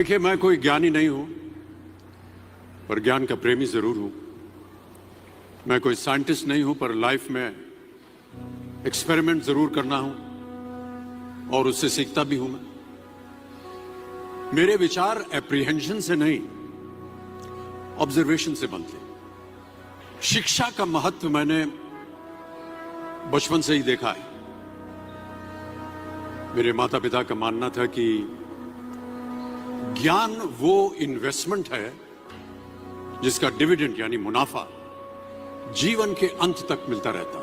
देखिए, मैं कोई ज्ञानी नहीं हूं, पर ज्ञान का प्रेमी जरूर हूं। मैं कोई साइंटिस्ट नहीं हूं, पर लाइफ में एक्सपेरिमेंट जरूर करना हूं और उससे सीखता भी हूं। मेरे विचार एप्रीहेंशन से नहीं, ऑब्जर्वेशन से बनते। शिक्षा का महत्व मैंने बचपन से ही देखा है। मेरे माता पिता का मानना था कि ज्ञान वो इन्वेस्टमेंट है जिसका डिविडेंड यानी मुनाफा जीवन के अंत तक मिलता रहता।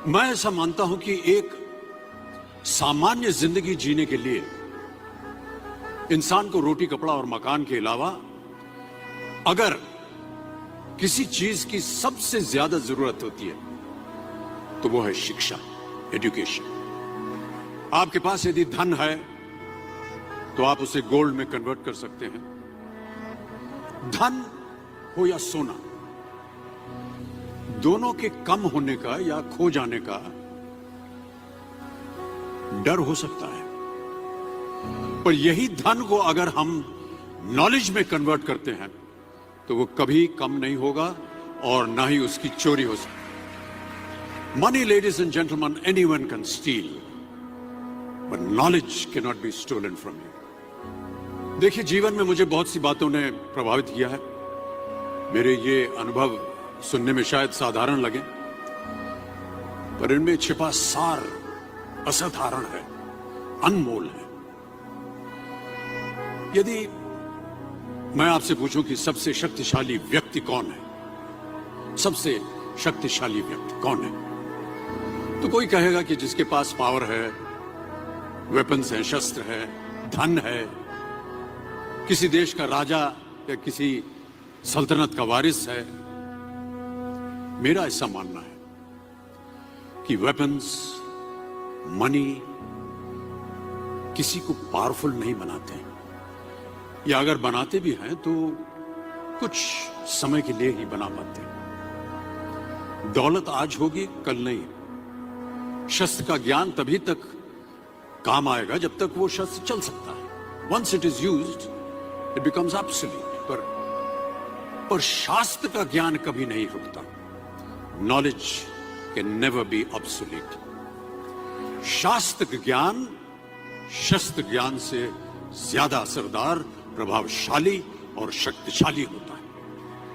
मैं ऐसा मानता हूं कि एक सामान्य जिंदगी जीने के लिए इंसान को रोटी कपड़ा और मकान के अलावा अगर किसी चीज की सबसे ज्यादा जरूरत होती है तो वो है शिक्षा, एजुकेशन। आपके पास यदि धन है तो आप उसे गोल्ड में कन्वर्ट कर सकते हैं। धन हो या सोना, दोनों के कम होने का या खो जाने का डर हो सकता है, पर यही धन को अगर हम नॉलेज में कन्वर्ट करते हैं तो वो कभी कम नहीं होगा और ना ही उसकी चोरी हो सकती। Money, ladies and gentleman, anyone can steal, but knowledge cannot be stolen from you. देखिए, जीवन में मुझे बहुत सी बातों ने प्रभावित किया है। मेरे ये अनुभव सुनने में शायद साधारण लगे, पर इनमें छिपा सार असाधारण है, अनमोल है। यदि मैं आपसे पूछूं कि सबसे शक्तिशाली व्यक्ति कौन है, सबसे शक्तिशाली व्यक्ति कौन है, तो कोई कहेगा कि जिसके पास पावर है, वेपन्स है, शस्त्र है, धन है, किसी देश का राजा या किसी सल्तनत का वारिस है। मेरा ऐसा मानना है कि वेपन्स, मनी किसी को पावरफुल नहीं बनाते, या अगर बनाते भी हैं तो कुछ समय के लिए ही बना पाते। दौलत आज होगी, कल नहीं। शस्त्र का ज्ञान तभी तक काम आएगा जब तक वो शस्त्र चल सकता है। Once it is used it becomes absolute. पर शास्त्र का ज्ञान कभी नहीं रुकता। Knowledge can never be obsolete. शास्त्र ज्ञान शस्त्र ज्ञान से ज्यादा असरदार, प्रभावशाली और शक्तिशाली होता है।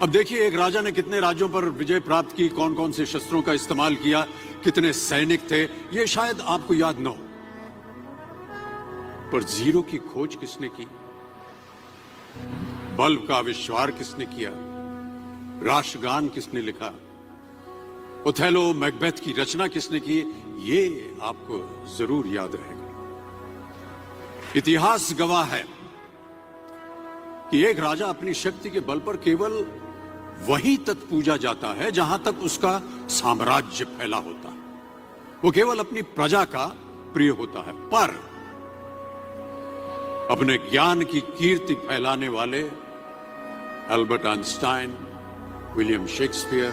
अब देखिए, एक राजा ने कितने राज्यों पर विजय प्राप्त की, कौन कौन से शस्त्रों का इस्तेमाल किया, कितने सैनिक थे, ये शायद आपको याद न हो, पर जीरो की खोज किसने की, बल्ब का आविष्कार किसने किया, राष्ट्रगान किसने लिखा, ओथेलो, मैकबेथ की रचना किसने की, ये आपको जरूर याद रहेगा। इतिहास गवाह है कि एक राजा अपनी शक्ति के बल पर केवल वहीं तक पूजा जाता है जहां तक उसका साम्राज्य फैला होता है। वो केवल अपनी प्रजा का प्रिय होता है, पर अपने ज्ञान की कीर्ति फैलाने वाले Albert Einstein, William Shakespeare,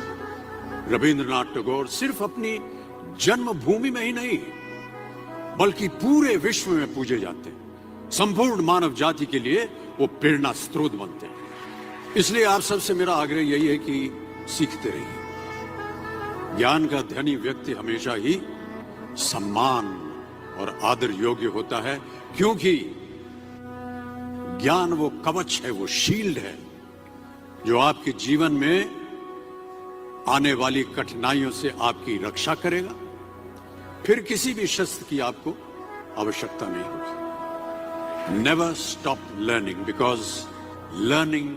Rabindranath Tagore सिर्फ अपनी जन्मभूमि में ही नहीं बल्कि पूरे विश्व में पूजे जाते हैं। संपूर्ण मानव जाति के लिए वो प्रेरणा स्रोत बनते हैं। इसलिए आप सबसे मेरा आग्रह यही है कि सीखते रहिए। ज्ञान का धनी व्यक्ति हमेशा ही सम्मान और आदर योग्य होता है, क्योंकि ज्ञान वो कवच है, वो शील्ड है जो आपके जीवन में आने वाली कठिनाइयों से आपकी रक्षा करेगा। फिर किसी भी शस्त्र की आपको आवश्यकता नहीं होगी। Never stop learning, because learning